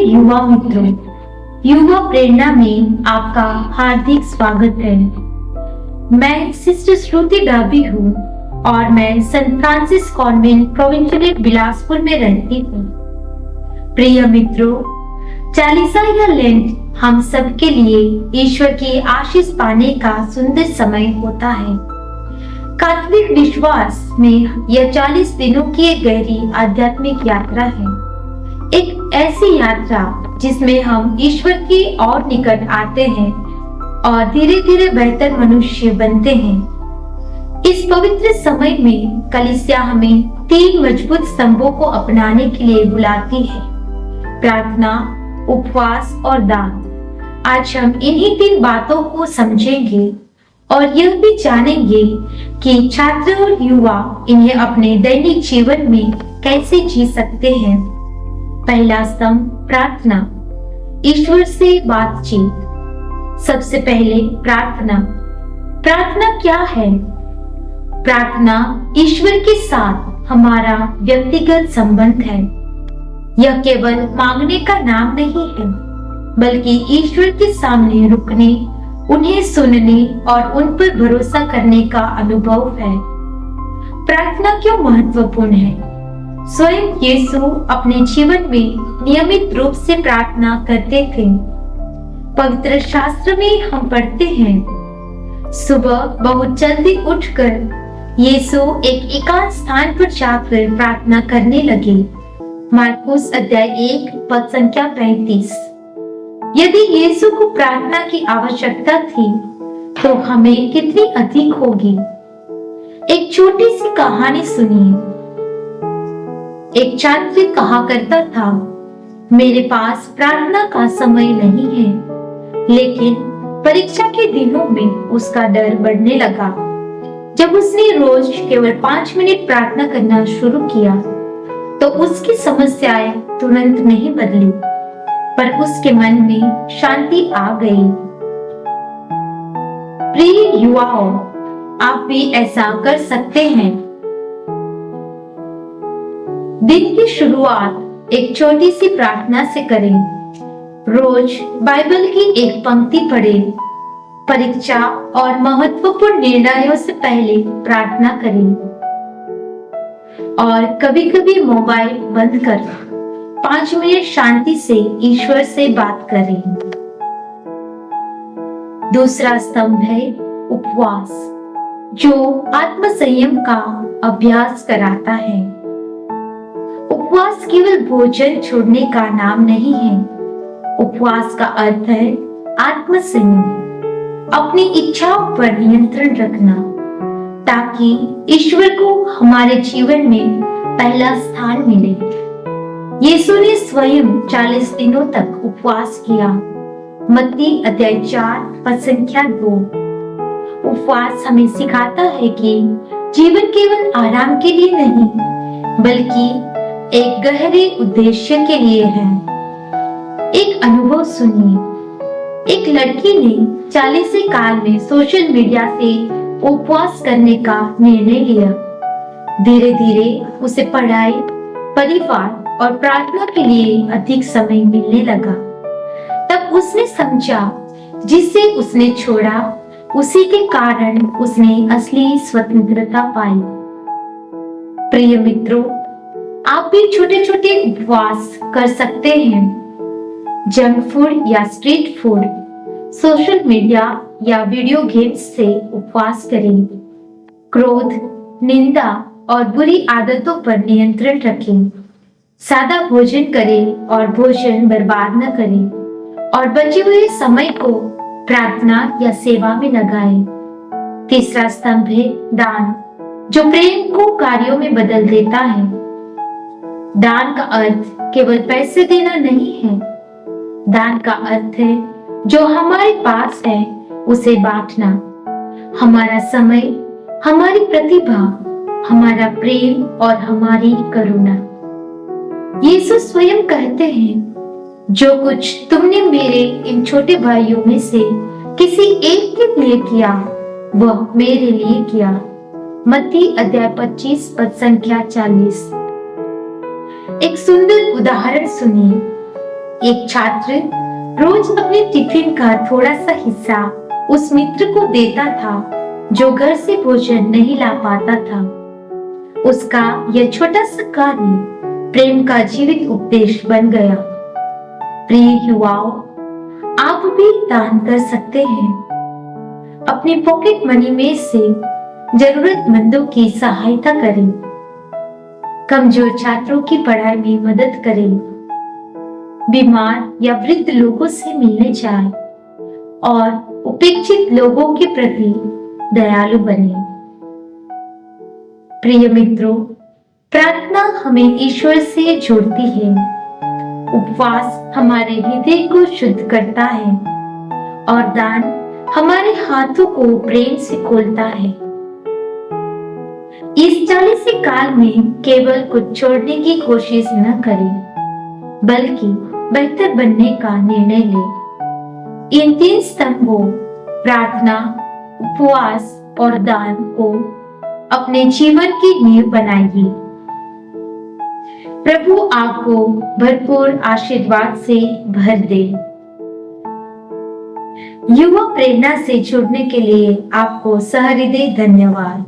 युवा मित्रों, युवा प्रेरणा में आपका हार्दिक स्वागत है। मैं सिस्टर श्रुति डाबी हूँ और मैं saint Francis convent provincial Bilaspur में रहती हूँ। प्रिय मित्रों, चालीसा या लेंट हम सब के लिए ईश्वर की आशीष पाने का सुंदर समय होता है। कैथोलिक विश्वास में यह 40 दिनों की एक गहरी आध्यात्मिक यात्रा है, एक ऐसी यात्रा जिसमें हम ईश्वर की और निकट आते हैं और धीरे धीरे बेहतर मनुष्य बनते हैं। इस पवित्र समय में कलीसिया हमें 3 मजबूत स्तंभों को अपनाने के लिए बुलाती है: प्रार्थना, उपवास और दान। आज हम इन्हीं 3 बातों को समझेंगे और यह भी जानेंगे कि छात्र और युवा इन्हें अपने दैनिक जीवन में कैसे जी सकते हैं। पहला स्तंभ, प्रार्थना, ईश्वर से बातचीत। सबसे पहले प्रार्थना। प्रार्थना क्या है? प्रार्थना ईश्वर के साथ हमारा व्यक्तिगत संबंध है। यह केवल मांगने का नाम नहीं है, बल्कि ईश्वर के सामने रुकने, उन्हें सुनने और उन पर भरोसा करने का अनुभव है। प्रार्थना क्यों महत्वपूर्ण है? स्वयं यीशु अपने जीवन में नियमित रूप से प्रार्थना करते थे। पवित्र शास्त्र में हम पढ़ते हैं, सुबह बहुत जल्दी उठकर यीशु एक एकांत स्थान पर जाकर प्रार्थना करने लगे। मार्कुस अध्याय 1 पद संख्या 35। यदि यीशु को प्रार्थना की आवश्यकता थी, तो हमें कितनी अधिक होगी। एक छोटी सी कहानी सुनिए। एक छात्र कहा करता था, मेरे पास प्रार्थना का समय नहीं है। लेकिन परीक्षा के दिनों में उसका डर बढ़ने लगा। जब उसने रोज केवल 5 मिनट प्रार्थना करना शुरू किया, तो उसकी समस्याएं तुरंत नहीं बदली, पर उसके मन में शांति आ गई। प्रिय युवाओं, आप भी ऐसा कर सकते हैं। दिन की शुरुआत एक छोटी सी प्रार्थना से करें। रोज बाइबल की एक पंक्ति पढ़ें। परीक्षा और महत्वपूर्ण निर्णयों से पहले प्रार्थना करें। और कभी-कभी मोबाइल बंद कर 5 मिनट शांति से ईश्वर से बात करें। दूसरा स्तंभ है उपवास, जो आत्मसंयम का अभ्यास कराता है। उपवास केवल भोजन छोड़ने का नाम नहीं है। उपवास का अर्थ है आत्मसंयम, अपनी इच्छाओं पर नियंत्रण रखना, ताकि ईश्वर को हमारे जीवन में पहला स्थान मिले। यीशु ने स्वयं 40 दिनों तक उपवास किया। मत्ती अध्याय 4 पद संख्या 2। उपवास हमें सिखाता है कि जीवन केवल आराम के लिए नहीं, बल्कि एक गहरे उद्देश्य के लिए है। एक अनुभव सुनिए। एक लड़की ने 40 काल में सोशल मीडिया से उपवास करने का निर्णय लिया। धीरे धीरे उसे पढ़ाई, परिवार और प्रार्थना के लिए अधिक समय मिलने लगा। तब उसने समझा, जिसे उसने छोड़ा, उसी के कारण उसने असली स्वतंत्रता पाई। प्रिय मित्रों, आप भी छोटे छोटे उपवास कर सकते हैं। जंक फूड या स्ट्रीट फूड, सोशल मीडिया या वीडियो गेम्स से उपवास करें। क्रोध, निंदा और बुरी आदतों पर नियंत्रण रखें। सादा भोजन करें और भोजन बर्बाद न करें, और बचे हुए समय को प्रार्थना या सेवा में लगाएं। तीसरा स्तंभ है दान, जो प्रेम को कार्यों में बदल देता है। दान का अर्थ केवल पैसे देना नहीं है। दान का अर्थ है जो हमारे पास है उसे बांटना। हमारा समय, हमारी प्रतिभा, हमारा प्रेम और हमारी करुणा। यीशु स्वयं कहते हैं, जो कुछ तुमने मेरे इन छोटे भाइयों में से किसी एक के लिए किया, वह मेरे लिए किया। मत्ती अध्याय 25 पद संख्या 40। एक सुंदर उदाहरण सुनिए। एक छात्र रोज अपने टिफिन का थोड़ा सा हिस्सा उस मित्र को देता था जो घर से भोजन नहीं ला पाता था। उसका यह छोटा सा कार्य प्रेम का जीवित उपदेश बन गया। प्रिय युवाओं, आप भी दान कर सकते हैं। अपनी पॉकेट मनी में से जरूरतमंदों की सहायता करें, कमजोर छात्रों की पढ़ाई में मदद करें, बीमार या वृद्ध लोगों से मिलने जाएं और उपेक्षित लोगों के प्रति दयालु बने। प्रिय मित्रों, प्रार्थना हमें ईश्वर से जोड़ती है। उपवास हमारे हृदय को शुद्ध करता है और दान हमारे हाथों को प्रेम से खोलता है। इस 40 काल में केवल कुछ छोड़ने की कोशिश न करें, बल्कि बेहतर बनने का निर्णय लें। इन 3 स्तंभों प्रार्थना, उपवास और दान को अपने जीवन की नींव बनाइए। प्रभु आपको भरपूर आशीर्वाद से भर दे। युवा प्रेरणा से जुड़ने के लिए आपको सहृदय धन्यवाद।